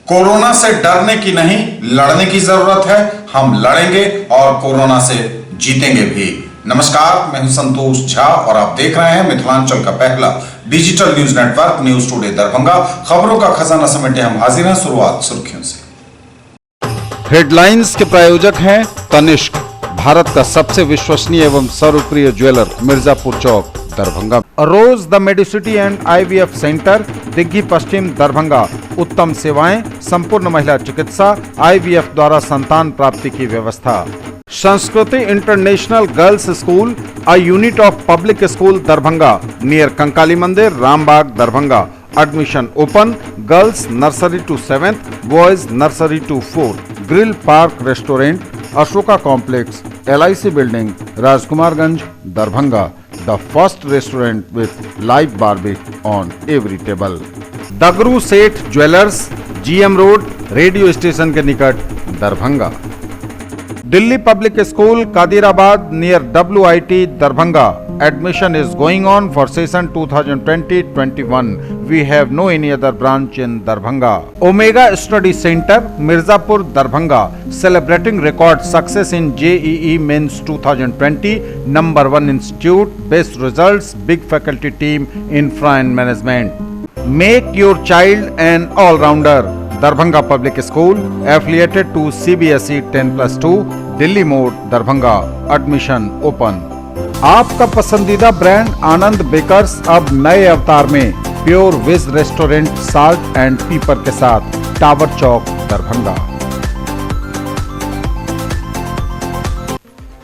Corona से डरने की नहीं, लड़ने की जरूरत है। हम लड़ेंगे और कोरोना से जीतेंगे भी। नमस्कार, मैं हूं संतोष झा और आप देख रहे हैं मिथिलांचल का पहला digital news network news today Darbhanga. खबरों का खजाना समेटे हम हाजिर हैं। शुरुआत सुर्खियों से। हेडलाइंस के प्रायोजक हैं तनिष्क, भारत का सबसे विश्वसनीय एवं सर्वप्रिय jeweller, Mirzapur Chowk, Darbhanga. Rose the medicity and IVF centre, Digghi Paschim, Darbhanga. उत्तम सेवाएं, संपूर्ण महिला चिकित्सा, IVF द्वारा संतान प्राप्ति की व्यवस्था। Sanskriti international girls school, a unit of public school, Darbhanga, near Kankali मंदिर, Rambagh, Darbhanga. Admission open. Girls nursery to 7th, boys nursery to 4th. Grill Park Restaurant, Ashoka Complex, LIC Building, Rajkumarganj, Darbhanga. The first restaurant with live barbecue on every table. Dagru Seth Jewelers, GM Road, radio station के निकट, Darbhanga. Delhi public school, Kadirabad, near WIT, Darbhanga. Admission is going on for session 2020-21. We have no any other branch in Darbhanga. Omega Study Center, Mirzapur, Darbhanga, celebrating record success in JEE Mains 2020. Number 1 institute, best results, big faculty team, infra and management. Make your child an all-rounder. Darbhanga Public School, affiliated to CBSE 10+2, Delhi Mode, Darbhanga. Admission open. आपका पसंदीदा brand आनंद bakers अब नए अवतार में, pure veg restaurant, salt and pepper के साथ, tower चौक, Darbhanga.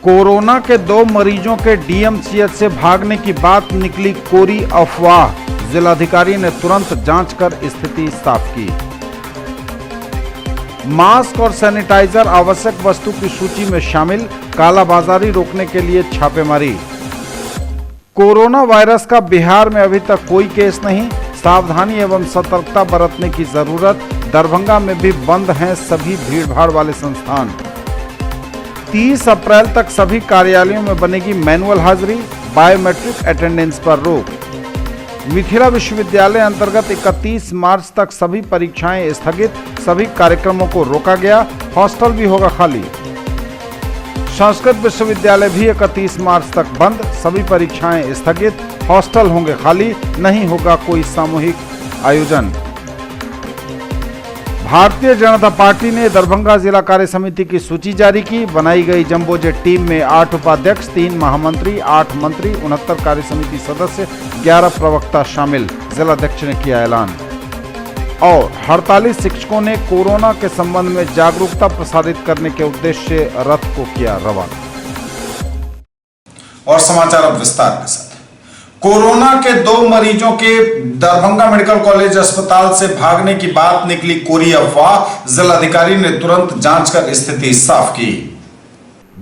Corona के 2 मरीजों के DMCH से भागने की बात निकली कोरी अफवाह। जिलाधिकारी ने तुरंत जांच कर स्थिति साफ की। मास्क और सैनिटाइजर आवश्यक वस्तु की सूची में शामिल, कालाबाजारी रोकने के लिए छापेमारी। कोरोना वायरस का बिहार में अभी तक कोई केस नहीं, सावधानी एवं सतर्कता बरतने की जरूरत। दरभंगा में भी बंद हैं सभी भीड़भाड़ वाले संस्थान। 30 अप्रैल तक सभी कार्यालयों में बनेगी मैनुअल हाजिरी, बायोमेट्रिक अटेंडेंस पर रोक। मिथिला विश्वविद्यालय अंतर्गत 31 मार्च तक सभी परीक्षाएं स्थगित, सभी कार्यक्रमों को रोका गया, हॉस्टल भी होगा खाली। संस्कृत विश्वविद्यालय भी 31 मार्च तक बंद, सभी परीक्षाएं स्थगित, हॉस्टल होंगे खाली, नहीं होगा कोई सामूहिक आयोजन। भारतीय जनता पार्टी ने दरभंगा जिला कार्य समिति की सूची जारी की। बनाई गई जंबो जेट टीम में 8 उपाध्यक्ष, 3 महामंत्री, 8 मंत्री, 69 कार्य समिति सदस्य, 11 प्रवक्ता शामिल। जिलाध्यक्ष ने किया ऐलान। और हड़ताली शिक्षकों ने कोरोना के संबंध में जागरूकता प्रसारित करने के उद्देश्य से रथ को किया रवाना। और समाचार अब विस्तार के साथ। कोरोना के 2 मरीजों के दरभंगा मेडिकल कॉलेज अस्पताल से भागने की बात निकली कोरी अफवाह। जिलाधिकारी ने तुरंत जांच कर स्थिति साफ की।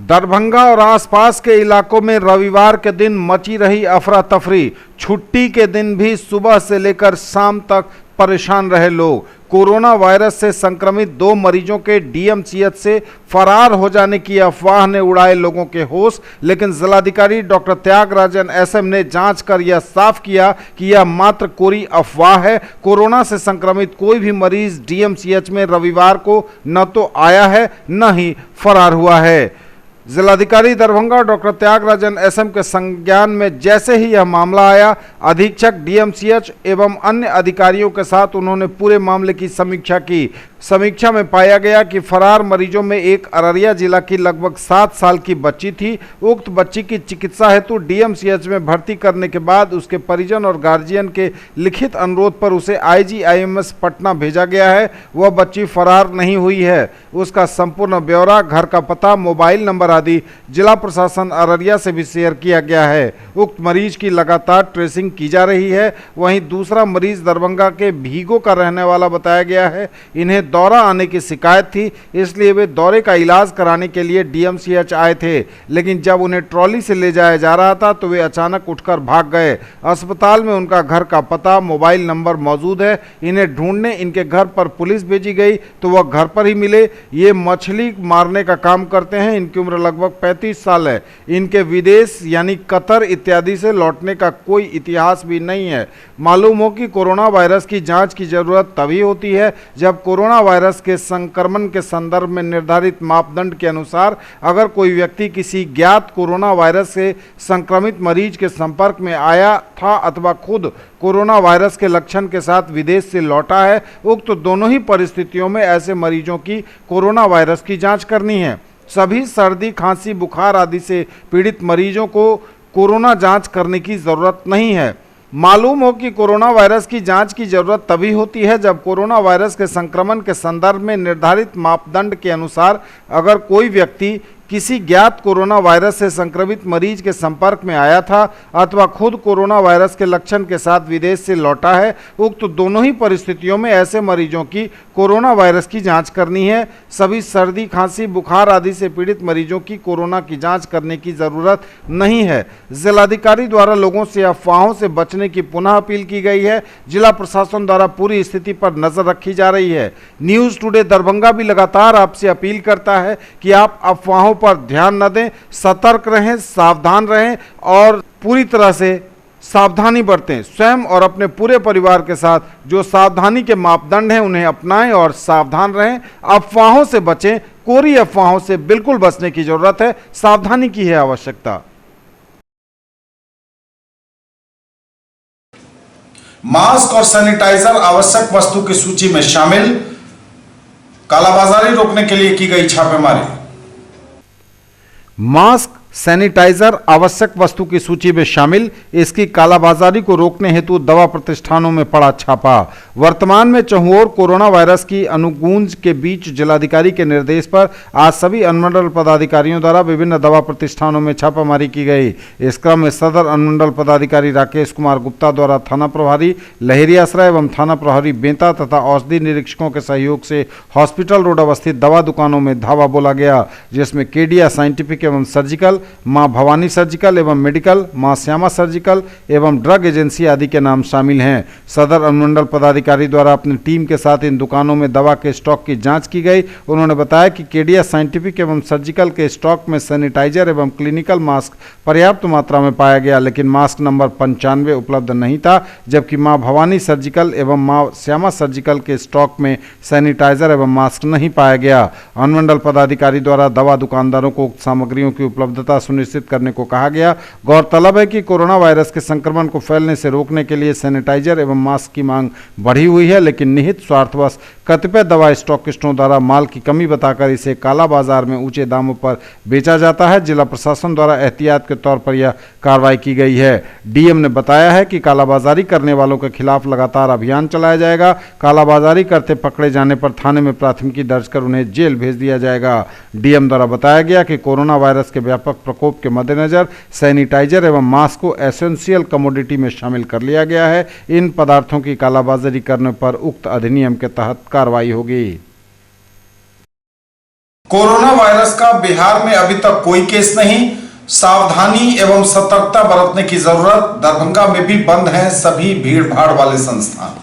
दरभंगा और आसपास के इलाकों में रविवार के दिन मची रही अफरा तफरी। छुट्टी के दिन भी सुबह से लेकर शाम तक परेशान रहे लोग। कोरोना वायरस से संक्रमित 2 मरीजों के DMCH से फरार हो जाने की अफवाह ने उड़ाए लोगों के होश, लेकिन जिलाधिकारी डॉक्टर त्यागराजन SM ने जांच कर यह साफ किया कि यह मात्र कोरी अफवाह है। कोरोना से संक्रमित कोई भी मरीज DMCH में रविवार को न तो आया है न ही फरार हुआ है। जिलाधिकारी दरभंगा डॉक्टर त्यागराजन SM के संज्ञान में जैसे ही यह मामला आया, अधीक्षक DMCH एवं अन्य अधिकारियों के साथ उन्होंने पूरे मामले की समीक्षा की। समीक्षा में पाया गया कि फरार मरीजों में एक अररिया जिला की लगभग 7 साल की बच्ची थी। उक्त बच्ची की चिकित्सा हेतु DMCH में भर्ती करने के बाद उसके परिजन और गार्जियन के लिखित अनुरोध पर उसे IGIMS पटना भेजा गया है। वह बच्ची फरार नहीं हुई है। उसका संपूर्ण ब्यौरा, घर का पता, मोबाइल नंबर आदि जिला प्रशासन अररिया से भी शेयर किया गया है। उक्त मरीज की लगातार ट्रेसिंग की जा रही है। वहीं दूसरा मरीज दरभंगा के भीगो का रहने वाला बताया गया है। इन्हें दौरा आने की शिकायत थी, इसलिए वे दौरे का इलाज कराने के लिए DMCH आए थे, लेकिन जब उन्हें ट्रॉली से ले जाया जा रहा था तो वे अचानक उठकर भाग गए। अस्पताल में उनका घर का पता, मोबाइल नंबर मौजूद है। इन्हें ढूंढने इनके घर पर पुलिस भेजी गई तो वह घर पर ही मिले। ये मछली मारने का काम करते हैं। इनकी उम्र लगभग 35 साल है। इनके विदेश यानी कतर इत्यादि से लौटने का कोई इतिहास भी नहीं है। मालूम हो कि कोरोना वायरस की जांच की जरूरत तभी होती है जब कोरोना वायरस के संक्रमण के संदर्भ में निर्धारित मापदंड के अनुसार अगर कोई व्यक्ति किसी ज्ञात कोरोना वायरस से संक्रमित मरीज के संपर्क में आया था अथवा खुद कोरोना वायरस के लक्षण के साथ विदेश से लौटा है, उक्त दोनों ही परिस्थितियों में ऐसे मरीजों की कोरोना वायरस की जांच करनी है। सभी सर्दी, खांसी, बुखार आदि से पीड़ित मरीजों को कोरोना जांच करने की जरूरत नहीं है। मालूम हो कि कोरोना वायरस की जांच की जरूरत तभी होती है जब कोरोना वायरस के संक्रमण के संदर्भ में निर्धारित मापदंड के अनुसार अगर कोई व्यक्ति किसी ज्ञात कोरोना वायरस से संक्रमित मरीज के संपर्क में आया था अथवा खुद कोरोना वायरस के लक्षण के साथ विदेश से लौटा है। उक्त दोनों ही परिस्थितियों में ऐसे मरीजों की कोरोना वायरस की जांच करनी है। सभी सर्दी, खांसी, बुखार आदि से पीड़ित मरीजों की कोरोना की जांच करने की जरूरत नहीं है। जिलाधिकारी द्वारा लोगों से अफवाहों से बचने की पुनः अपील की गई है। जिला प्रशासन द्वारा पूरी स्थिति पर नजर रखी जा रही है। न्यूज टुडे दरभंगा भी लगातार आपसे अपील करता है कि आप अफवाहों पर ध्यान न दें, सतर्क रहें, सावधान रहें और पूरी तरह से सावधानी बरतें। स्वयं और अपने पूरे परिवार के साथ जो सावधानी के मापदंड हैं उन्हें अपनाएं और सावधान रहें। अफवाहों से बचें, कोरी अफवाहों से बिल्कुल बचने की जरूरत है, सावधानी की है आवश्यकता। मास्क और सैनिटाइजर आवश्यक वस्तु की सूची में शामिल, कालाबाजारी रोकने के लिए की गई छापेमारी। मास्क, सैनिटाइजर आवश्यक वस्तु की सूची में शामिल, इसकी कालाबाजारी को रोकने हेतु दवा प्रतिष्ठानों में पड़ा छापा। वर्तमान में चहुओर कोरोना वायरस की अनुगूंज के बीच जिलाधिकारी के निर्देश पर आज सभी अनुमंडल पदाधिकारियों द्वारा विभिन्न दवा प्रतिष्ठानों में छापामारी की गई। इस क्रम में सदर अनुमंडल पदाधिकारी राकेश कुमार गुप्ता द्वारा थाना प्रभारी लहेरियासराय एवं थाना प्रभारी बेंता तथा औषधि निरीक्षकों के सहयोग से हॉस्पिटल रोड अवस्थित दवा दुकानों में धावा बोला गया, जिसमें केडिया साइंटिफिक एवं सर्जिकल, मां भवानी सर्जिकल एवं मेडिकल, मां श्यामा सर्जिकल एवं ड्रग एजेंसी आदि के नाम शामिल हैं। सदर अनुमंडल पदाधिकारी द्वारा अपनी टीम के साथ इन दुकानों में दवा के स्टॉक की जांच की गई। उन्होंने बताया कि केडिया साइंटिफिक एवं सर्जिकल के स्टॉक में सैनिटाइजर एवं क्लिनिकल मास्क पर्याप्त मात्रा में पाया गया, लेकिन मास्क नंबर 95 उपलब्ध नहीं था, जबकि मां भवानी सर्जिकल एवं मां श्यामा सर्जिकल के स्टॉक में सैनिटाइजर एवं मास्क नहीं पाया गया। अनुमंडल पदाधिकारी द्वारा दवा दुकानदारों को उक्त सामग्रियों की उपलब्धता सुनिश्चित करने को कहा गया। गौरतलब है कि कोरोना वायरस के संक्रमण को फैलने से रोकने के लिए सैनिटाइजर एवं मास्क की मांग बढ़ी हुई है, लेकिन निहित स्वार्थवश कतिपय दवा स्टॉकिस्टों द्वारा माल की कमी बताकर इसे काला बाजार में ऊंचे दामों पर बेचा जाता है। जिला प्रशासन द्वारा एहतियात के तौर पर यह कार्रवाई की गई है। डीएम ने बताया है कि कालाबाजारी करने वालों के खिलाफ लगातार अभियान चलाया जाएगा। कालाबाजारी करते पकड़े जाने पर थाने में प्राथमिकी दर्ज कर उन्हें जेल भेज दिया जाएगा। डीएम द्वारा बताया गया कि कोरोना वायरस के व्यापक प्रकोप के मद्देनजर सैनिटाइजर एवं मास्क को एसेंशियल कमोडिटी में शामिल कर लिया गया है। इन पदार्थों की कालाबाजारी करने पर उक्त अधिनियम के तहत कार्रवाई होगी। कोरोना वायरस का बिहार में अभी तक कोई केस नहीं, सावधानी एवं सतर्कता बरतने की जरूरत। दरभंगा में भी बंद हैं सभी भीड़ भाड़ वाले संस्थान।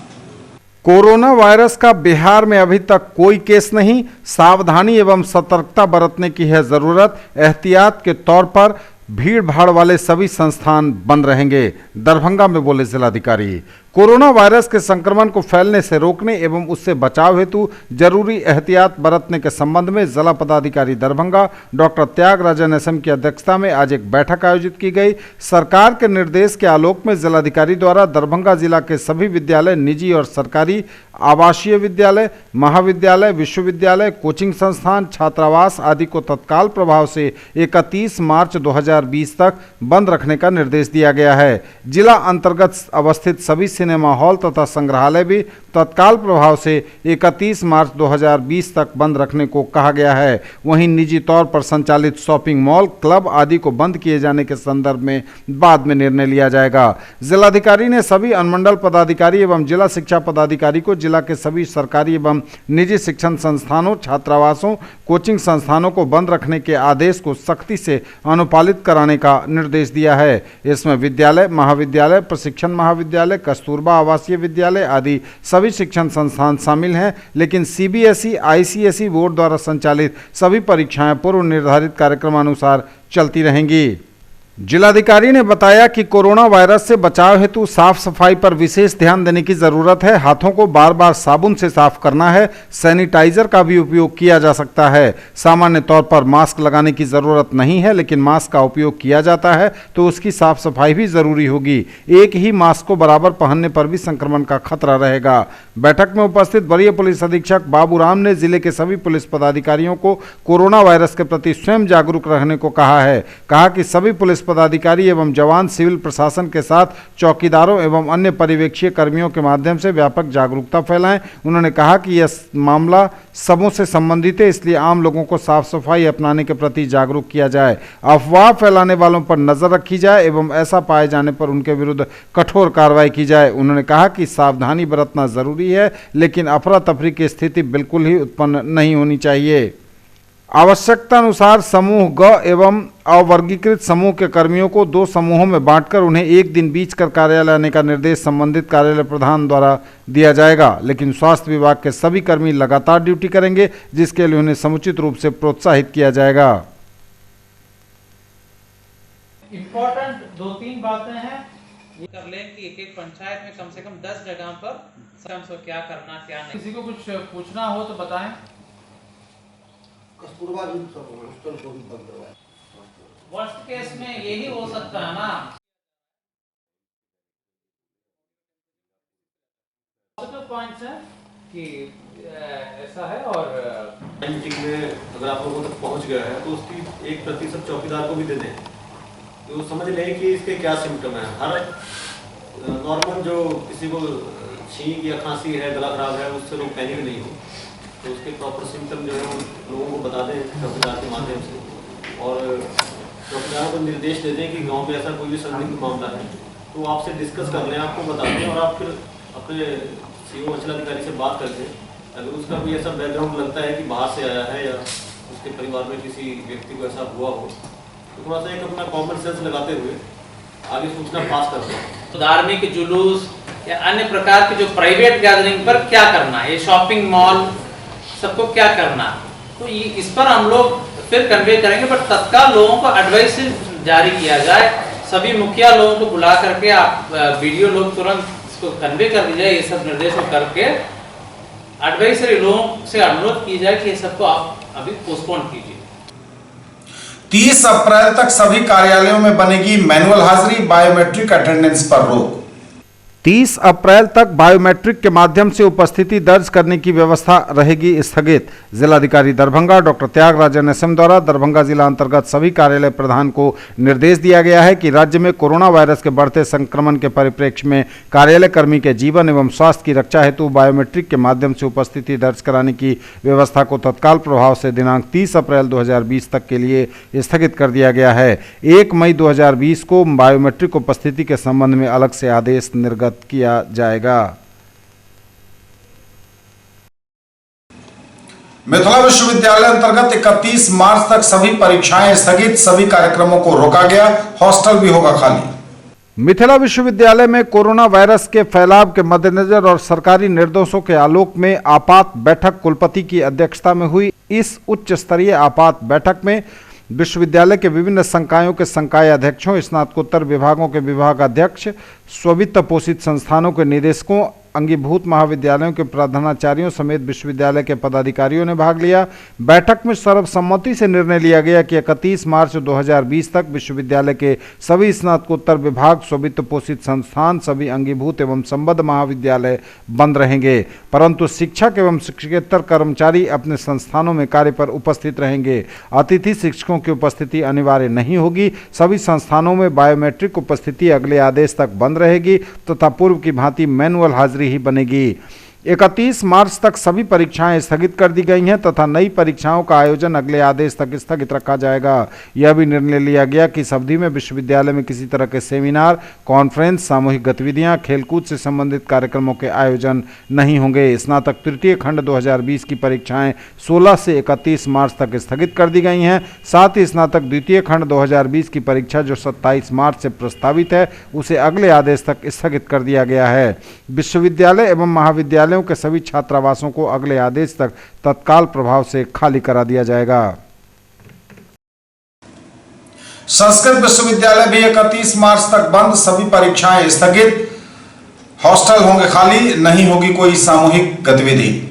कोरोना वायरस का बिहार में अभी तक कोई केस नहीं, सावधानी एवं सतर्कता बरतने की है जरूरत। एहतियात के तौर पर भीड़ भाड़ वाले सभी संस्थान बंद रहेंगे, दरभंगा में बोले जिलाधिकारी। कोरोना वायरस के संक्रमण को फैलने से रोकने एवं उससे बचाव हेतु जरूरी एहतियात बरतने के संबंध में जिला पदाधिकारी दरभंगा डॉक्टर त्यागराजन एसएम की अध्यक्षता में आज एक बैठक आयोजित की गई। सरकार के निर्देश के आलोक में जिलाधिकारी द्वारा दरभंगा जिला के सभी विद्यालय, निजी और सरकारी, आवासीय विद्यालय, महाविद्यालय, विश्वविद्यालय, कोचिंग संस्थान, छात्रावास आदि को तत्काल प्रभाव से 31 मार्च 2020 तक बंद रखने का निर्देश दिया गया है। जिला अंतर्गत अवस्थित सभी सिनेमा हॉल तथा संग्रहालय भी तत्काल प्रभाव से 31 मार्च 2020 तक बंद रखने को कहा गया है। वहीं निजी तौर पर संचालित शॉपिंग मॉल, क्लब आदि को बंद किए जाने के संदर्भ में बाद में निर्णय लिया जाएगा। जिलाधिकारी ने सभी अनुमंडल पदाधिकारी एवं जिला शिक्षा पदाधिकारी को जिला के सभी सरकारी एवं निजी शिक्षण संस्थानों, छात्रावासों, कोचिंग संस्थानों को बंद रखने के आदेश को सख्ती से अनुपालित कराने का निर्देश दिया है। इसमें विद्यालय, महाविद्यालय, प्रशिक्षण महाविद्यालय, कस्तूरबा आवासीय विद्यालय आदि सभी शिक्षण संस्थान शामिल हैं, लेकिन सीबीएसई, आईसीएसई बोर्ड द्वारा संचालित सभी परीक्षाएं पूर्व निर्धारित कार्यक्रमानुसार चलती रहेंगी। जिलाधिकारी ने बताया कि कोरोना वायरस से बचाव हेतु साफ सफाई पर विशेष ध्यान देने की जरूरत है। हाथों को बार बार साबुन से साफ करना है। सैनिटाइजर का भी उपयोग किया जा सकता है। सामान्य तौर पर मास्क लगाने की जरूरत नहीं है, लेकिन मास्क का उपयोग किया जाता है तो उसकी साफ सफाई भी जरूरी होगी। एक ही मास्क को बराबर पहनने पर भी संक्रमण का खतरा रहेगा। बैठक में उपस्थित वरीय पुलिस अधीक्षक बाबूराम ने जिले के सभी पुलिस पदाधिकारियों को कोरोना वायरस के प्रति स्वयं जागरूक रहने को कहा है। कहा कि सभी पुलिस पदाधिकारी एवं जवान सिविल प्रशासन के साथ चौकीदारों एवं अन्य पर्यवेक्षीय कर्मियों के माध्यम से व्यापक जागरूकता फैलाएं। उन्होंने कहा कि यह मामला सबों से संबंधित है, इसलिए आम लोगों को साफ सफाई अपनाने के प्रति जागरूक किया जाए। अफवाह फैलाने वालों पर नजर रखी जाए एवं ऐसा पाए जाने पर उनके विरुद्ध कठोर कार्रवाई की जाए। उन्होंने कहा कि सावधानी बरतना जरूरी है, लेकिन अफरा तफरी की स्थिति बिल्कुल ही उत्पन्न नहीं होनी चाहिए। आवश्यकता अनुसार समूह ग एवं अवर्गीकृत समूह के कर्मियों को 2 समूहों में बांटकर उन्हें एक दिन बीच कर कार्यालय आने का निर्देश संबंधित कार्यालय प्रधान द्वारा दिया जाएगा। लेकिन स्वास्थ्य विभाग के सभी कर्मी लगातार ड्यूटी करेंगे, जिसके लिए उन्हें समुचित रूप से प्रोत्साहित किया जाएगा। इम्पोर्टेंट 2-3 बातें हैं ये कर लें कि एक पंचायत में कम से कम 10 जगह पर क्या करना क्या नहीं। किसी को कुछ पूछना हो तो बताएं। कस्तूरबा जी हॉस्टल को भी बंद करवाया। वर्स्ट केस में यही हो सकता है ना। पॉजिटिव पॉइंट्स है कि ऐसा है और मीटिंग में अगर आप लोगों तक पहुंच गया है तो उसकी 1% चौकीदार को भी दे दें, तो समझ लें कि इसके क्या सिम्टम है। हर नॉर्मल जो किसी को छींक या खांसी है, गला खराब है, उससे लोग पैनिक नहीं हो, तो उसके प्रॉपर सिम्टम जो है वो लोगों को बता दें चौकीदार के माध्यम से, और चौकीदारों को निर्देश दे दें कि गांव में ऐसा कोई भी संदिग्ध मामला है तो आपसे डिस्कस कर लें, आपको बता दें, और आप फिर अपने सीओ अंचलाधिकारी से बात करके अगर उसका कोई ऐसा बैकग्राउंड लगता है कि बाहर से आया है या उसके परिवार में किसी व्यक्ति को ऐसा हुआ हो, तो थोड़ा सा एक अपना कॉमन सेंस लगाते हुए आगे सूचना पास करते हैं। तो धार्मिक जुलूस या अन्य प्रकार के जो प्राइवेट गैदरिंग पर क्या करना है, ये शॉपिंग मॉल सबको क्या करना, तो इस पर हम लोग फिर कन्वे करेंगे। बट तत्काल लोगों को एडवाइस जारी किया जाए, सभी मुखिया लोगों को बुला करके आप वीडियो लोग तुरंत इसको कन्वे कर दीजिए, ये सब निर्देश करके एडवाइजरी लोगों से अनुरोध की जाए कि ये सबको आप अभी पोस्टपोन कीजिए। 30 अप्रैल तक सभी कार्यालयों में बनेगी मैनुअल हाजिरी, बायोमेट्रिक अटेंडेंस पर रोक। 30 अप्रैल तक बायोमेट्रिक के माध्यम से उपस्थिति दर्ज करने की व्यवस्था रहेगी स्थगित। जिलाधिकारी दरभंगा डॉक्टर त्यागराजन एसएम द्वारा दरभंगा जिला अंतर्गत सभी कार्यालय प्रधान को निर्देश दिया गया है कि राज्य में कोरोना वायरस के बढ़ते संक्रमण के परिप्रेक्ष्य में कार्यालय कर्मी के जीवन एवं स्वास्थ्य की रक्षा हेतु बायोमेट्रिक के माध्यम से उपस्थिति दर्ज कराने की व्यवस्था को तत्काल प्रभाव से दिनांक 30 अप्रैल 2020 तक के लिए स्थगित कर दिया गया है। 1 मई 2020 को बायोमेट्रिक उपस्थिति के संबंध में अलग से आदेश निर्गत किया जाएगा। मिथिला विश्वविद्यालय अंतर्गत 31 मार्च तक सभी परीक्षाएं स्थगित, सभी कार्यक्रमों को रोका गया, हॉस्टल भी होगा खाली। मिथिला विश्वविद्यालय में कोरोना वायरस के फैलाव के मद्देनजर और सरकारी निर्देशों के आलोक में आपात बैठक कुलपति की अध्यक्षता में हुई। इस उच्च स्तरीय आपात बैठक में विश्वविद्यालय के विभिन्न संकायों के संकाय अध्यक्षों, स्नातकोत्तर विभागों के विभागाध्यक्ष, स्ववित्त पोषित संस्थानों के निदेशकों, अंगीभूत महाविद्यालयों के प्रधानाचार्यों समेत विश्वविद्यालय के पदाधिकारियों ने भाग लिया। बैठक में सर्वसम्मति से निर्णय लिया गया कि 31 मार्च 2020 तक विश्वविद्यालय के सभी स्नातकोत्तर विभाग, स्ववित्त पोषित संस्थान, सभी अंगीभूत एवं संबद्ध महाविद्यालय बंद रहेंगे, परंतु शिक्षक एवं शिक्षकेतर कर्मचारी अपने संस्थानों में कार्य पर उपस्थित रहेंगे। अतिथि शिक्षकों की उपस्थिति अनिवार्य नहीं होगी। सभी संस्थानों में बायोमेट्रिक उपस्थिति अगले आदेश तक बंद रहेगी तथा पूर्व की भांति मैनुअल हाजिरी ही बनेगी। 31 मार्च तक सभी परीक्षाएं स्थगित कर दी गई हैं तथा नई परीक्षाओं का आयोजन अगले आदेश तक स्थगित रखा जाएगा। यह भी निर्णय लिया गया कि इस अवधि में विश्वविद्यालय में किसी तरह के सेमिनार, कॉन्फ्रेंस, सामूहिक गतिविधियां, खेलकूद से संबंधित कार्यक्रमों के आयोजन नहीं होंगे। स्नातक तृतीय खंड 2020 की परीक्षाएं 16 से 31 मार्च तक स्थगित कर दी गई हैं। साथ ही स्नातक द्वितीय खंड 2020 की परीक्षा जो 27 मार्च से प्रस्तावित है उसे अगले आदेश तक स्थगित कर दिया गया है। विश्वविद्यालय एवं महाविद्यालयों के सभी छात्रावासों को अगले आदेश तक तत्काल प्रभाव से खाली करा दिया जाएगा। संस्कृत विश्वविद्यालय भी 31 मार्च तक बंद, सभी परीक्षाएं स्थगित, हॉस्टल होंगे खाली, नहीं होगी कोई सामूहिक गतिविधि।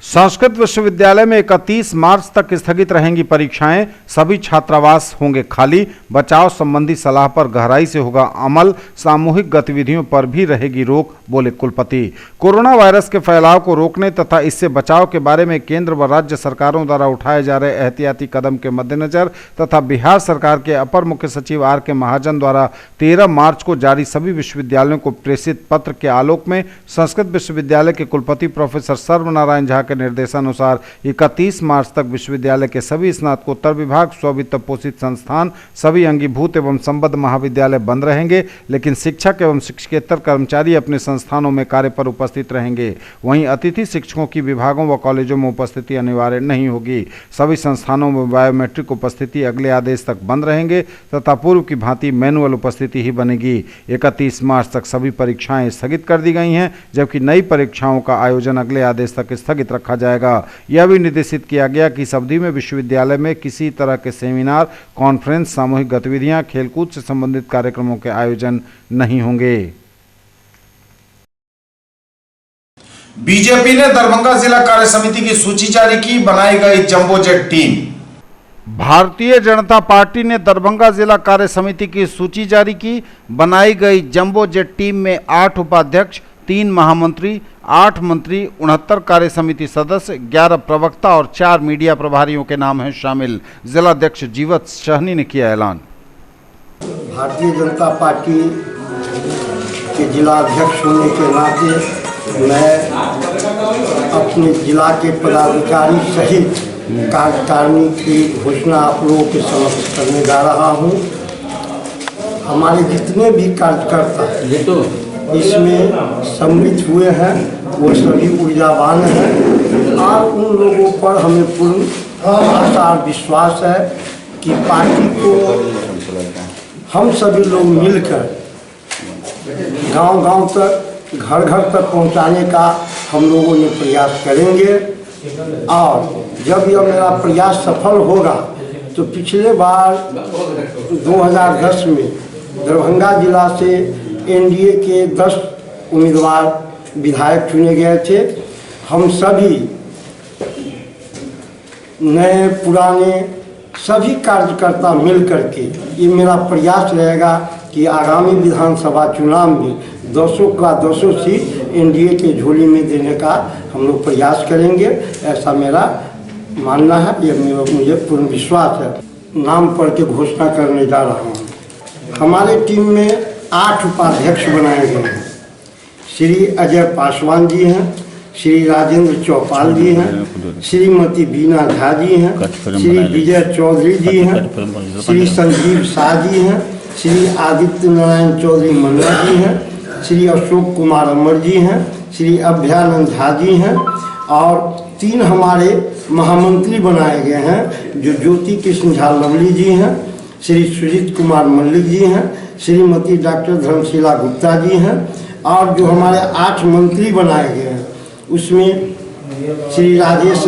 संस्कृत विश्वविद्यालय में 31 मार्च तक स्थगित रहेंगी परीक्षाएं, सभी छात्रावास होंगे खाली, बचाव संबंधी सलाह पर गहराई से होगा अमल, सामूहिक गतिविधियों पर भी रहेगी रोक, बोले कुलपति। कोरोना वायरस के फैलाव को रोकने तथा इससे बचाव के बारे में केंद्र व राज्य सरकारों द्वारा उठाए जा रहे एहतियाती कदम के मद्देनजर तथा बिहार सरकार के अपर मुख्य सचिव आर के महाजन द्वारा 13 मार्च को जारी सभी विश्वविद्यालयों को प्रेषित पत्र के आलोक में संस्कृत विश्वविद्यालय के कुलपति प्रोफेसर सर्वनारायण झा के निर्देशानुसार 31 मार्च तक विश्वविद्यालय के सभी स्नातकोत्तर विभाग, स्ववित्त पोषित संस्थान, सभी अंगीभूत एवं संबद्ध महाविद्यालय बंद रहेंगे, लेकिन शिक्षक एवं शिक्षकेतर कर्मचारी अपने संस्थानों में कार्य पर उपस्थित रहेंगे। वहीं अतिथि शिक्षकों की विभागों व कॉलेजों में उपस्थिति अनिवार्य नहीं होगी। सभी संस्थानों में बायोमेट्रिक उपस्थिति अगले आदेश तक बंद रहेंगे तथा पूर्व की भांति मैनुअल उपस्थिति ही बनेगी। 31 मार्च तक सभी परीक्षाएं स्थगित कर दी गई हैं, जबकि नई परीक्षाओं का आयोजन अगले आदेश तक स्थगित रखा जाएगा। यह भी निर्देशित किया गया कि इस अवधि में विश्वविद्यालय में किसी तरह के सेमिनार, कॉन्फ्रेंस, सामूहिक गतिविधियां, खेलकूद से संबंधित कार्यक्रमों के आयोजन नहीं होंगे। बीजेपी ने दरभंगा जिला कार्य समिति की सूची जारी की, बनाई गई jumbo jet team. Bharatiya Janata party ने दरभंगा जिला कार्य समिति की सूची जारी की। बनाई गई जंबो जेट टीम में 8 उपाध्यक्ष, 3 महामंत्री, 8 मंत्री, 69 कार्य समिति सदस्य, 11 प्रवक्ता और 4 मीडिया प्रभारियों के नाम हैं शामिल। जिलाध्यक्ष जीवत सहनी ने किया ऐलान। भारतीय जनता पार्टी के जिलाध्यक्ष होने के नाते मैं अपने जिला के पदाधिकारी सहित कार्यकारिणी की घोषणा आप लोगों के समक्ष करने जा रहा हूँ। हमारे जितने भी कार्यकर्ता इसमें सम्मिलित हुए हैं वो सभी ऊर्जावान हैं और उन लोगों पर हमें पूर्ण आशा और विश्वास है कि पार्टी को हम सभी लोग मिलकर गांव-गांव तक, घर-घर तक पहुंचाने का हम लोगों ने प्रयास करेंगे। और जब यह मेरा प्रयास सफल होगा तो पिछले बार 2010 में दरभंगा जिला से एनडीए के 10 उम्मीदवार विधायक चुने गए थे। हम सभी नए पुराने सभी कार्यकर्ता मिलकर के ये मेरा प्रयास रहेगा कि आगामी विधानसभा चुनाव में 200 का 200 सीट एनडीए के झोली में देने का हम लोग प्रयास करेंगे, ऐसा मेरा मानना है। ये मुझे पूर्ण विश्वास है। नाम पढ़ के घोषणा करने जा रहा हूँ। हमारे टीम में 8 उपाध्यक्ष बनाए गए हैं। श्री अजय पासवान जी हैं, श्री राजेंद्र चौपाल जी हैं, श्रीमती बीना झा जी हैं, श्री विजय चौधरी जी हैं, श्री संजीव शाह जी हैं, श्री आदित्य नारायण चौधरी मन्ना जी हैं, श्री अशोक कुमार अमर जी हैं, श्री अभ्यानंद झा जी हैं और 3 हमारे महामंत्री बनाए गए हैं जो ज्योति कृष्ण झा लवली जी हैं, श्री सुजीत कुमार मल्लिक जी हैं, श्रीमती डॉक्टर धर्मशिला गुप्ता जी हैं और जो हमारे 8 मंत्री बनाए गए हैं उसमें श्री राजेश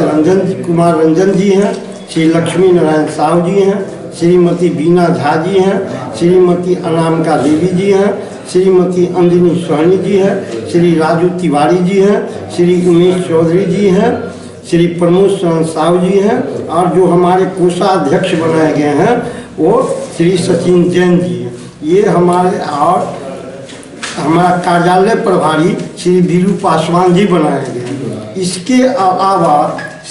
कुमार रंजन जी हैं, श्री लक्ष्मी नारायण साहू जी हैं, श्रीमती बीना झा जी हैं, श्रीमती अनामिका देवी जी हैं, श्रीमती अंजनी सोहनी जी हैं, श्री राजू तिवारी जी हैं, श्री उमेश चौधरी जी हैं, श्री प्रमोद साहू जी हैं और जो हमारे कोषाध्यक्ष बनाए गए हैं वो श्री सचिन जैन जी हैं। ये हमारे और हमारा कार्यालय प्रभारी श्री बीरू पासवान जी बनाए गए हैं। इसके अलावा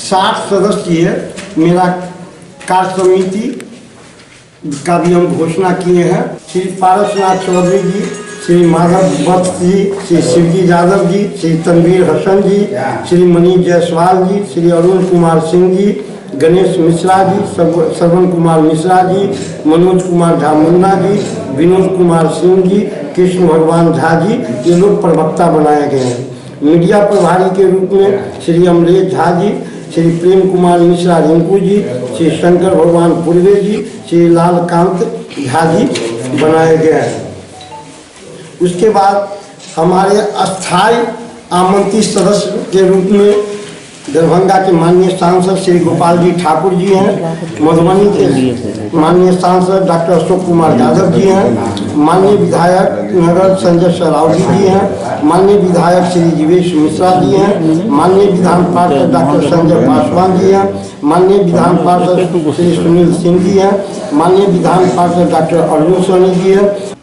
60 सदस्यीय मेरा कार्य समिति का भी हम घोषणा किए हैं। श्री पारसनाथ चौधरी जी, श्री माधव वत्स जी, श्री शिवजी यादव जी, श्री तनवीर हसन जी, श्री मनीष जायसवाल जी, श्री अरुण कुमार सिंह जी, गणेश मिश्रा जी, श्रवण कुमार मिश्रा जी, मनोज कुमार झा मुन्ना जी, विनोद कुमार सिंह जी, कृष्ण भगवान झा जी, ये लोग प्रवक्ता बनाए गए हैं। मीडिया प्रभारी के रूप में श्री अमरेश झा जी, श्री प्रेम कुमार मिश्रा रिंकू जी, श्री शंकर भगवान पूर्वे जी, श्री लालकांत झा जी बनाए गए हैं। उसके बाद हमारे अस्थायी आमंत्रित सदस्य के रूप में दरभंगा के माननीय सांसद श्री गोपाल जी ठाकुर जी हैं, मधुबनी के माननीय सांसद डॉक्टर अशोक कुमार यादव जी हैं, माननीय विधायक नगर संजय सरावगी जी हैं, माननीय विधायक श्री जीवेश मिश्रा जी हैं, माननीय विधान पार्षद डॉक्टर संजय पासवान जी हैं, माननीय विधान पार्षद श्री सुनील सिंह जी हैं, माननीय विधान पार्षद डॉक्टर अर्जुन सोनी जी हैं।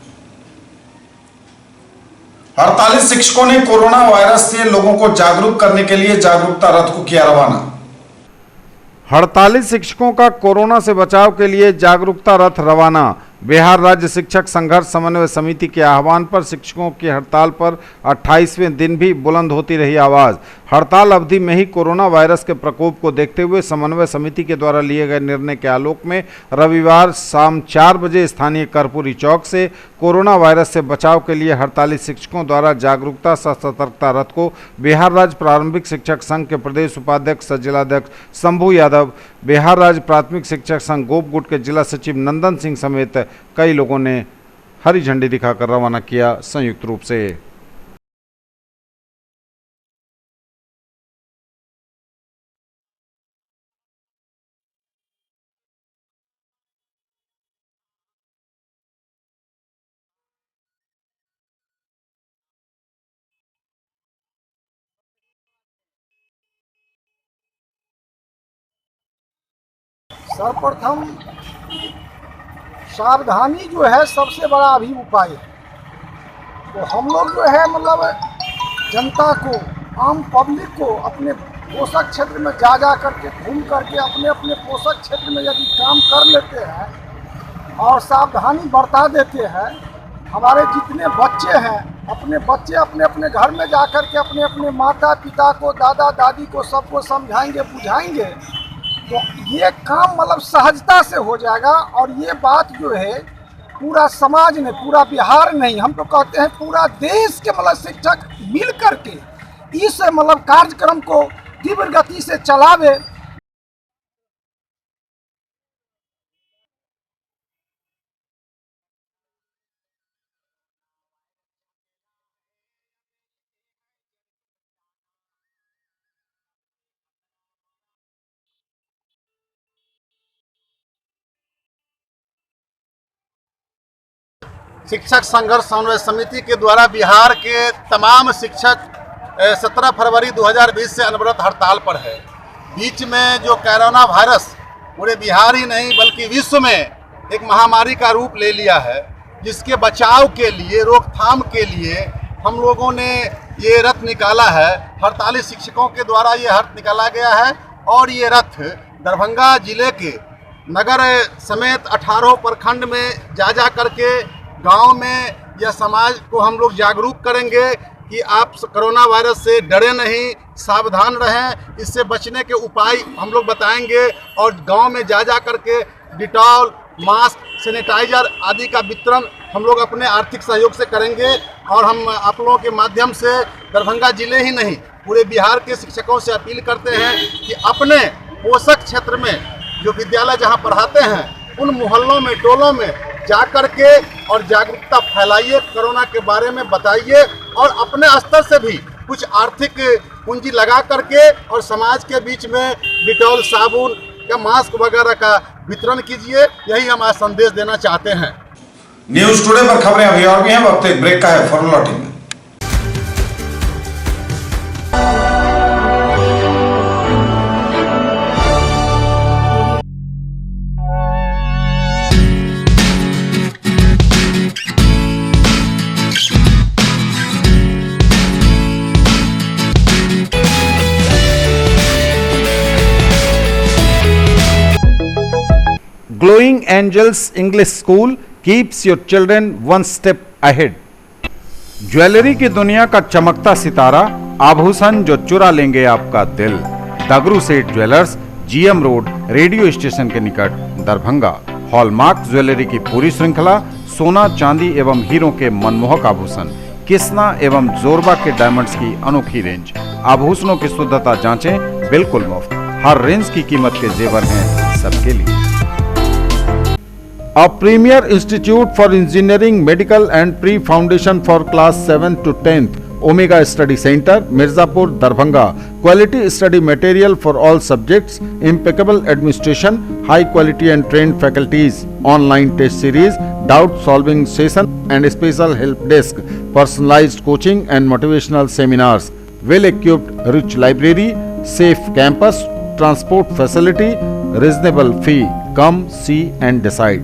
48 शिक्षकों ने कोरोना वायरस से लोगों को जागरूक करने के लिए जागरूकता रथ को किया रवाना। 48 शिक्षकों का कोरोना से बचाव के लिए जागरूकता रथ रवाना। बिहार राज्य शिक्षक संघर्ष समन्वय समिति के आह्वान पर शिक्षकों की हड़ताल पर 28वें दिन भी बुलंद होती रही आवाज। हड़ताल अवधि में ही कोरोना वायरस के प्रकोप को देखते हुए समन्वय समिति के द्वारा लिए गए निर्णय के आलोक में रविवार शाम 4 बजे स्थानीय कर्पूरी चौक से कोरोना वायरस से बचाव के लिए 48 शिक्षकों द्वारा जागरूकता सह सतर्कता रथ को बिहार राज्य प्रारंभिक शिक्षक संघ के प्रदेश उपाध्यक्ष सह जिलाध्यक्ष शंभू यादव, बिहार राज्य प्राथमिक शिक्षक संघ गोपगुट के जिला सचिव नंदन सिंह समेत कई लोगों ने हरी झंडी दिखाकर रवाना किया संयुक्त रूप से। सर्वप्रथम सावधानी जो है सबसे बड़ा अभी उपाय है। तो हम लोग जो है मतलब जनता को, आम पब्लिक को अपने पोषक क्षेत्र में जा करके घूम करके अपने अपने पोषक क्षेत्र में यदि काम कर लेते हैं और सावधानी बरता देते हैं, हमारे जितने बच्चे हैं अपने बच्चे अपने अपने घर में जा कर के अपने अपने माता पिता को, दादा दादी को, सबको समझाएंगे बुझाएंगे तो ये काम मतलब सहजता से हो जाएगा। और ये बात जो है पूरा समाज ने, पूरा बिहार नहीं, हम तो कहते हैं पूरा देश के मतलब शिक्षक मिल करके इस मतलब कार्यक्रम को तीव्र गति से चलावे। शिक्षक संघर्ष समन्वय समिति के द्वारा बिहार के तमाम शिक्षक 17 फरवरी 2020 से अनवरत हड़ताल पर है। बीच में जो कोरोना वायरस पूरे बिहार ही नहीं बल्कि विश्व में एक महामारी का रूप ले लिया है, जिसके बचाव के लिए, रोकथाम के लिए हम लोगों ने ये रथ निकाला है। 48 शिक्षकों के द्वारा ये रथ निकाला गया है और ये रथ दरभंगा जिले के नगर समेत 18 प्रखंड में जा करके गांव में या समाज को हम लोग जागरूक करेंगे कि आप कोरोना वायरस से डरे नहीं, सावधान रहें। इससे बचने के उपाय हम लोग बताएंगे और गांव में जा करके डिटॉल, मास्क, सैनिटाइजर आदि का वितरण हम लोग अपने आर्थिक सहयोग से करेंगे। और हम आप लोगों के माध्यम से दरभंगा जिले ही नहीं पूरे बिहार के शिक्षकों से अपील करते हैं कि अपने पोषक क्षेत्र में जो विद्यालय जहां पढ़ाते हैं उन मोहल्लों में, टोलों में जा कर के और जागरूकता फैलाइए, कोरोना के बारे में बताइए और अपने स्तर से भी कुछ आर्थिक पूंजी लगा करके और समाज के बीच में डिटॉल, साबुन या मास्क वगैरह का वितरण कीजिए। यही हम आज संदेश देना चाहते हैं। न्यूज टुडे पर खबरें अभी और भी हैं, वक्त एक ब्रेक का है, फौरन लौटेंगे। Glowing Angels English School keeps your children one step ahead. Jewellery की दुनिया का चमकता सितारा, आभूषण जो चुरा लेंगे आपका दिल। दगरू सेठ jewellers, GM road, radio station के निकट, दरभंगा। हॉलमार्क ज्वेलरी की पूरी श्रृंखला, सोना, चांदी एवं हीरों के मनमोहक आभूषण, किस्ना एवं जोरबा के डायमंड्स की अनोखी रेंज। आभूषणों की शुद्धता जांचें, बिल्कुल मुफ्त। हर रेंज की कीमत के जेवर हैं सबके लिए। A premier institute for engineering, medical and pre-foundation for class 7 to 10th Omega Study Center, Mirzapur, Darbhanga. Quality study material for all subjects, impeccable administration, high quality and trained faculties, online test series, doubt solving session and special help desk, personalized coaching and motivational seminars, well equipped rich library, safe campus, transport facility, reasonable fee. Come see and decide.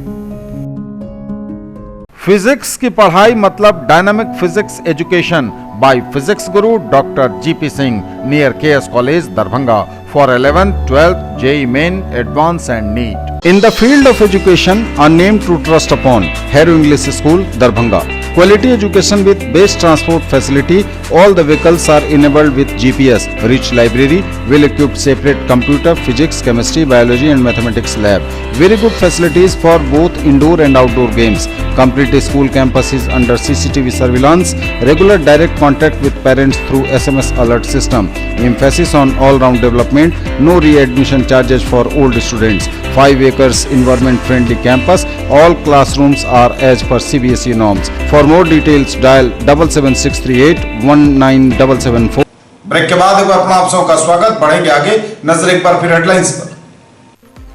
Physics की पढ़ाई मतलब dynamic physics education by physics Guru doctor GP Singh near KS college Darbhanga for 11th, 12th, JEE Main, Advanced and NEET. In the field of education, a name to trust upon, Hero English School, Darbhanga. Quality education with best transport facility. All the vehicles are enabled with GPS. Rich library, well-equipped separate computer, physics, chemistry, biology and mathematics lab. Very good facilities for both indoor and outdoor games. Complete school campus is under CCTV surveillance. Regular direct contact with parents through SMS alert system. Emphasis on all-round development. No re-admission charges for old students. 5 acres environment-friendly campus. All classrooms are as per CBSE norms. For more details, dial 77638 19774. Break के बाद एक बार अपना आप सबका स्वागत। बढ़ेंगे आगे, नजर एक बार फिर हेडलाइंस पर।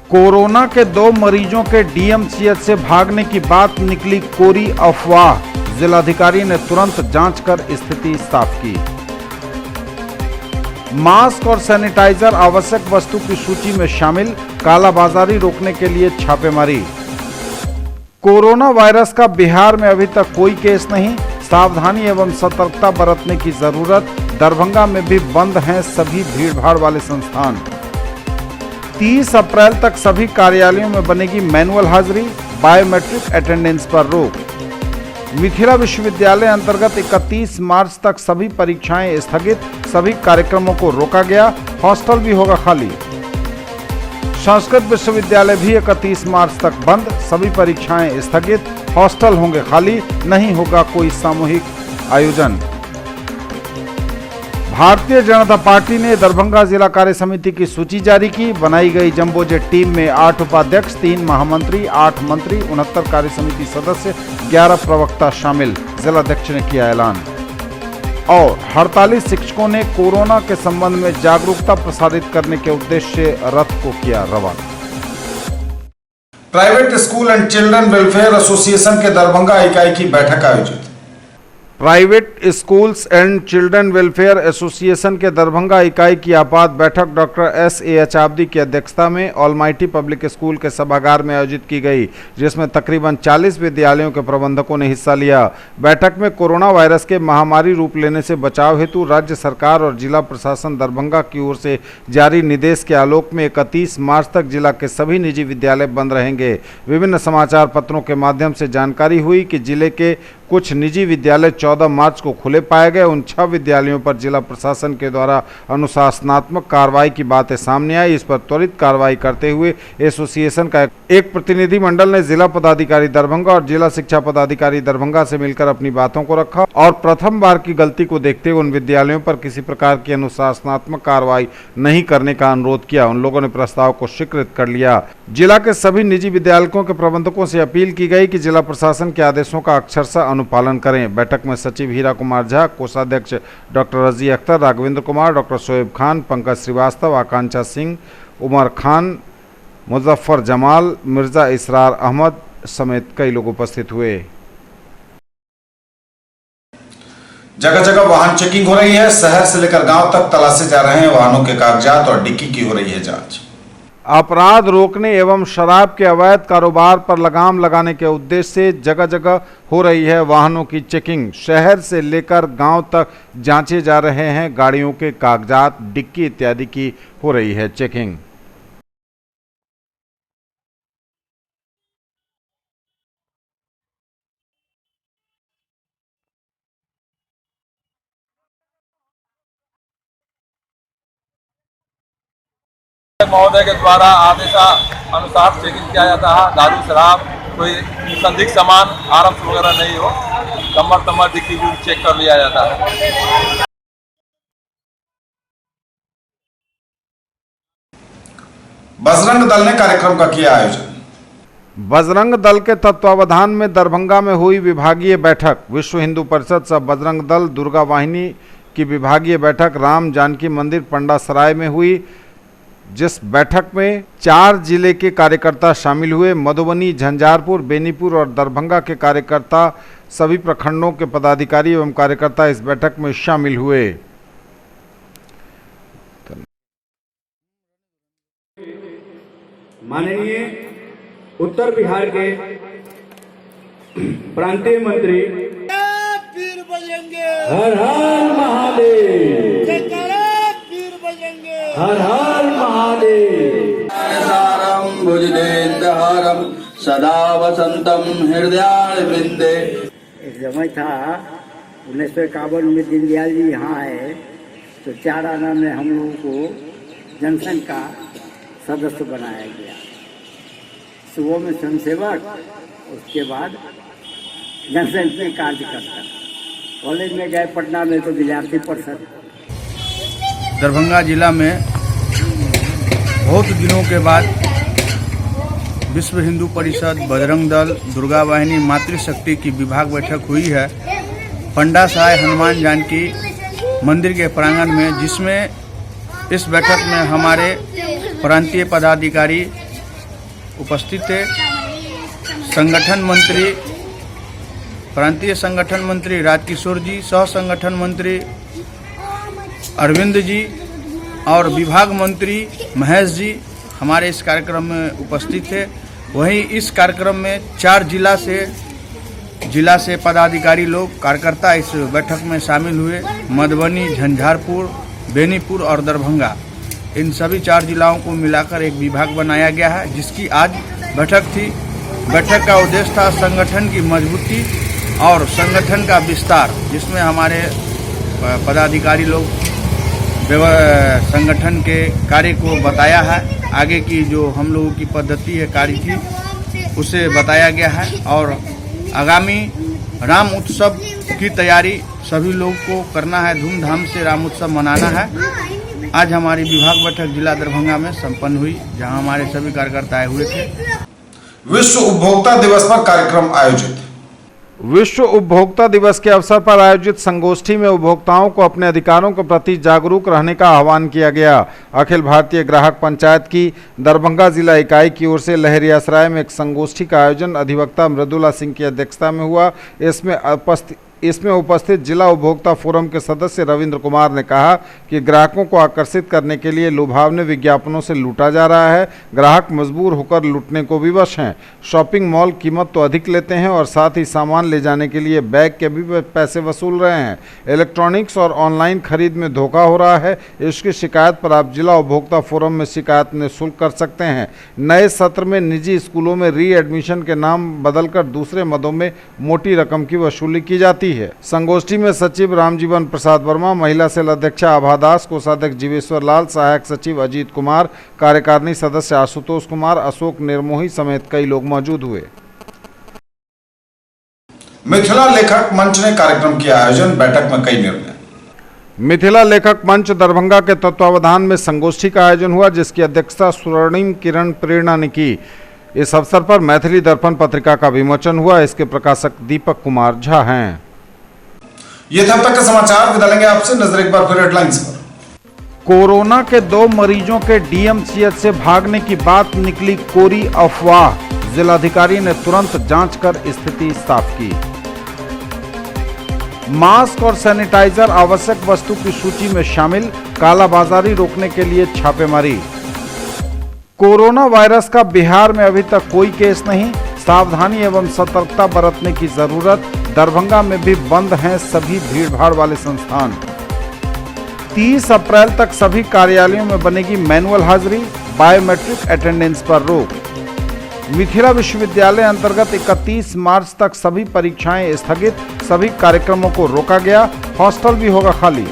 कोरोना के 2 मरीजों के डीएमसीएच से भागने की बात निकली कोरी अफवाह। जिलाधिकारी ने तुरंत जांच कर स्थिति साफ की। मास्क और सैनिटाइजर आवश्यक वस्तु की सूची में शामिल, कालाबाजारी रोकने के लिए छापेमारी। कोरोना वायरस का बिहार में अभी तक कोई केस नहीं, सावधानी एवं सतर्कता बरतने की जरूरत। दरभंगा में भी बंद हैं सभी भीड़भाड़ वाले संस्थान। 30 अप्रैल तक सभी कार्यालयों में बनेगी मैनुअल हाजिरी, बायोमेट्रिक अटेंडेंस पर रोक। मिथिला विश्वविद्यालय अंतर्गत 31 मार्च तक सभी परीक्षाएं स्थगित, सभी कार्यक्रमों को रोका गया, हॉस्टल भी होगा खाली। संस्कृत विश्वविद्यालय भी 31 मार्च तक बंद, सभी परीक्षाएं स्थगित, हॉस्टल होंगे खाली, नहीं होगा कोई सामूहिक आयोजन। भारतीय जनता पार्टी ने दरभंगा जिला कार्य समिति की सूची जारी की। बनाई गई जंबो जेट टीम में 8 उपाध्यक्ष, 3 महामंत्री, 8 मंत्री, 69 कार्य समिति सदस्य, 11 प्रवक्ता शामिल। जिलाध्यक्ष ने किया ऐलान। और हड़ताली शिक्षकों ने कोरोना के संबंध में जागरूकता प्रसारित करने के उद्देश्य से रथ को किया रवाना। Private school and children welfare association के दरभंगा इकाई की बैठक आयोजित। Private schools and children welfare association के दरभंगा इकाई की आपात बैठक डॉक्टर SAH आबदी की अध्यक्षता में ऑलमाइटी पब्लिक स्कूल के सभागार में आयोजित की गई, जिसमें तकरीबन 40 विद्यालयों के प्रबंधकों ने हिस्सा लिया। बैठक में कोरोना वायरस के महामारी रूप लेने से बचाव हेतु राज्य सरकार और जिला प्रशासन दरभंगा की ओर से जारी निर्देश के आलोक में 31 मार्च तक जिला के सभी निजी विद्यालय बंद रहेंगे। विभिन्न समाचार पत्रों के माध्यम से जानकारी हुई कि जिले के कुछ निजी विद्यालय 14 मार्च को खुले पाए गए। उन 6 विद्यालयों पर जिला प्रशासन के द्वारा अनुशासनात्मक कार्रवाई की बातें सामने आई। इस पर त्वरित कार्रवाई करते हुए एसोसिएशन का एक प्रतिनिधिमंडल ने जिला पदाधिकारी दरभंगा और जिला शिक्षा पदाधिकारी दरभंगा से मिलकर अपनी बातों को रखा और प्रथम बार की गलती को देखते हुए उन विद्यालयों पर किसी प्रकार की अनुशासनात्मक कार्रवाई नहीं करने का अनुरोध किया। उन लोगों ने प्रस्ताव को स्वीकृत कर लिया। जिला के सभी निजी विद्यालयों के प्रबंधकों से अपील की गई कि जिला प्रशासन के आदेशों का अक्षरशः अनुपालन करें। बैठक में सचिव हीरा कुमार झा, कोषाध्यक्ष डॉक्टर रजी अख्तर, राघवेंद्र कुमार, डॉक्टर शोएब खान, पंकज श्रीवास्तव, आकांक्षा सिंह, उमर खान, मुजफ्फर जमाल, मिर्जा इसरार अहमद समेत कई लोग उपस्थित हुए। जगह जगह वाहन चेकिंग हो रही है। शहर से लेकर गांव तक तलाशे जा रहे हैं वाहनों के कागजात और डिक्की की हो रही है जांच। अपराध रोकने एवं शराब के अवैध कारोबार पर लगाम लगाने के उद्देश्य से जगह जगह हो रही है वाहनों की चेकिंग। शहर से लेकर गांव तक जांचे जा रहे हैं गाड़ियों के कागजात, डिक्की इत्यादि की हो रही है चेकिंग। महोदय के द्वारा आदेशानुसार चेकिंग किया जाता है। दारू, शराब, कोई संदिग्ध सामान, आरम्स वगैरह नहीं हो, कमर डिक्की भी चेक कर लिया जाता है। बजरंग दल ने कार्यक्रम का किया आयोजन। बजरंग दल के तत्वावधान में दरभंगा में हुई विभागीय बैठक। विश्व हिंदू परिषद सब बजरंग दल दुर्गा वाहिनी की विभागीय बैठक राम जानकी मंदिर पंडासराय में हुई, जिस बैठक में 4 जिले के कार्यकर्ता शामिल हुए। मधुबनी, झंझारपुर, बेनीपुर और दरभंगा के कार्यकर्ता, सभी प्रखंडों के पदाधिकारी एवं कार्यकर्ता इस बैठक में शामिल हुए। माननीय उत्तर बिहार के प्रांतीय मंत्री हर हर महादेव, हर हर महादेव। भुजगेन्द्रहारम सदा वसंतम हृदयारविंदे। एक समय था 1951 में दीनदयाल जी यहाँ आए तो 4 आना में हम लोगों को जनसंघ का सदस्य बनाया गया। सुबह में स्वयंसेवक, उसके बाद जनसंघ में कार्यकर्ता। कॉलेज में गए पटना में तो विद्यार्थी परिषद। दरभंगा जिला में बहुत दिनों के बाद विश्व हिंदू परिषद, बजरंग दल, दुर्गा वाहिनी, मातृशक्ति की विभाग बैठक हुई है पंडासराय हनुमान जानकी मंदिर के प्रांगण में, जिसमें इस बैठक में हमारे प्रांतीय पदाधिकारी उपस्थित थे। संगठन मंत्री, प्रांतीय संगठन मंत्री राजकिशोर जी, सह संगठन मंत्री अरविंद जी और विभाग मंत्री महेश जी हमारे इस कार्यक्रम में उपस्थित थे। वहीं इस कार्यक्रम में 4 जिला से पदाधिकारी लोग, कार्यकर्ता इस बैठक में शामिल हुए। मधुबनी, झंझारपुर, बेनीपुर और दरभंगा, इन सभी 4 जिलाओं को मिलाकर एक विभाग बनाया गया है, जिसकी आज बैठक थी। बैठक का उद्देश्य था संगठन की मजबूती और संगठन का विस्तार, जिसमें हमारे पदाधिकारी लोग संगठन के कार्य को बताया है। आगे की जो हम लोगों की पद्धति है कार्य की, उसे बताया गया है और आगामी राम उत्सव की तैयारी सभी लोग को करना है। धूमधाम से राम उत्सव मनाना है। आज हमारी विभाग बैठक जिला दरभंगा में संपन्न हुई, जहां हमारे सभी कार्यकर्ता आए हुए थे। विश्व उपभोक्ता दिवस पर कार्यक्रम आयोजित। विश्व उपभोक्ता दिवस के अवसर पर आयोजित संगोष्ठी में उपभोक्ताओं को अपने अधिकारों के प्रति जागरूक रहने का आह्वान किया गया। अखिल भारतीय ग्राहक पंचायत की दरभंगा जिला इकाई की ओर से लहरियासराय में एक संगोष्ठी का आयोजन अधिवक्ता मृदुला सिंह की अध्यक्षता में हुआ। इसमें उपस्थित जिला उपभोक्ता फोरम के सदस्य रविंद्र कुमार ने कहा कि ग्राहकों को आकर्षित करने के लिए लुभावने विज्ञापनों से लूटा जा रहा है। ग्राहक मजबूर होकर लूटने को विवश हैं। शॉपिंग मॉल कीमत तो अधिक लेते हैं और साथ ही सामान ले जाने के लिए बैग के भी पैसे वसूल रहे हैं। इलेक्ट्रॉनिक्स और ऑनलाइन खरीद में धोखा हो रहा है। इसकी शिकायत पर आप जिला उपभोक्ता फोरम में शिकायत निःशुल्क कर सकते हैं। नए सत्र में निजी स्कूलों में री एडमिशन के नाम बदलकर दूसरे मदों में मोटी रकम की वसूली की जाती है। संगोष्ठी में सचिव रामजीवन प्रसाद वर्मा, महिला सेल अध्यक्षा आभा दास, कोषाध्यक्ष जीवेश्वर लाल, सहायक सचिव अजीत कुमार, कार्यकारिणी सदस्य आशुतोष कुमार, अशोक निर्मोही समेत कई लोग मौजूद हुए। मिथिला लेखक मंच ने कार्यक्रम किया आयोजन। बैठक में कई निर्णय। मिथिला लेखक मंच दरभंगा के तत्वावधान में संगोष्ठी का आयोजन हुआ, जिसकी अध्यक्षता स्वर्णिम किरण प्रेरणा ने की। इस अवसर पर मैथिली दर्पण पत्रिका का विमोचन हुआ। इसके प्रकाशक दीपक कुमार झा हैं। ये तब तक के समाचार। विदा लेंगे आपसे। नजर एक बार फिर हेडलाइंस पर। कोरोना के 2 मरीजों के डीएमसीएच से भागने की बात निकली कोरी अफवाह। जिलाधिकारी ने तुरंत जांच कर स्थिति साफ की। मास्क और सैनिटाइजर आवश्यक वस्तु की सूची में शामिल। कालाबाजारी रोकने के लिए छापेमारी। कोरोना वायरस का बिहार में अभी तक कोई केस नहीं। सावधानी एवं सतर्कता बरतने की जरूरत। दरभंगा में भी बंद हैं सभी भीड़भाड़ वाले संस्थान। 30 अप्रैल तक सभी कार्यालयों में बनेगी मैनुअल हाजिरी। बायोमेट्रिक अटेंडेंस पर रोक। मिथिला विश्वविद्यालय अंतर्गत 31 मार्च तक सभी परीक्षाएं स्थगित। सभी कार्यक्रमों को रोका गया। हॉस्टल भी होगा खाली।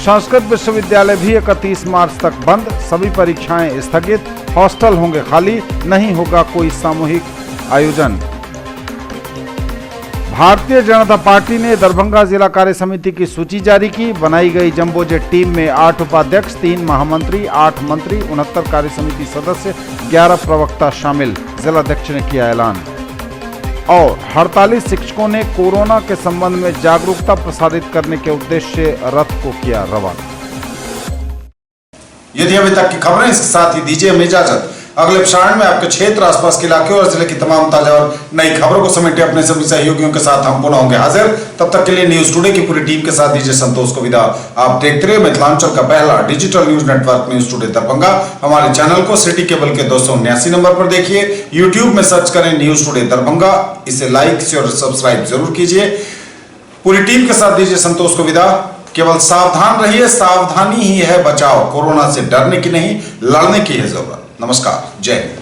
संस्कृत विश्वविद्यालय भी 31 मार्च तक बंद। सभी परीक्षाएं स्थगित। हॉस्टल होंगे खाली। नहीं होगा कोई सामूहिक आयोजन। भारतीय जनता पार्टी ने दरभंगा जिला कार्य समिति की सूची जारी की। बनाई गई जंबो जेट टीम में 8 उपाध्यक्ष, 3 महामंत्री, 8 मंत्री, 69 कार्य समिति सदस्य, 11 प्रवक्ता शामिल। जिलाध्यक्ष ने किया ऐलान। और हड़ताली शिक्षकों ने कोरोना के संबंध में जागरूकता प्रसारित करने के उद्देश्य से रथ को किया रवाना। यदि अभी तक की खबरें, इसके साथ ही दीजिए हमें इजाजत। अगले प्रसारण में आपके क्षेत्र, आसपास के इलाके और जिले की तमाम ताजा और नई खबरों को समेटे अपने सभी सहयोगियों के साथ हम पुनः होंगे हाजिर। तब तक के लिए न्यूज टुडे की पूरी टीम के साथ दीजिए संतोष को विदा। आप देखते रहिए मिथिलांचल का पहला digital news network news today Darbhanga. हमारे चैनल को सिटी केबल के 279 नंबर पर देखिए। यूट्यूब में सर्च करें न्यूज टुडे दरभंगा। इसे लाइक शेयर और सब्सक्राइब जरूर कीजिए। पूरी टीम के साथ दीजिए संतोष को विदा। केवल सावधान रहिए, सावधानी ही है बचाव। कोरोना से डरने की नहीं, लड़ने की है जरूरत। नमस्कार, जय हिंद।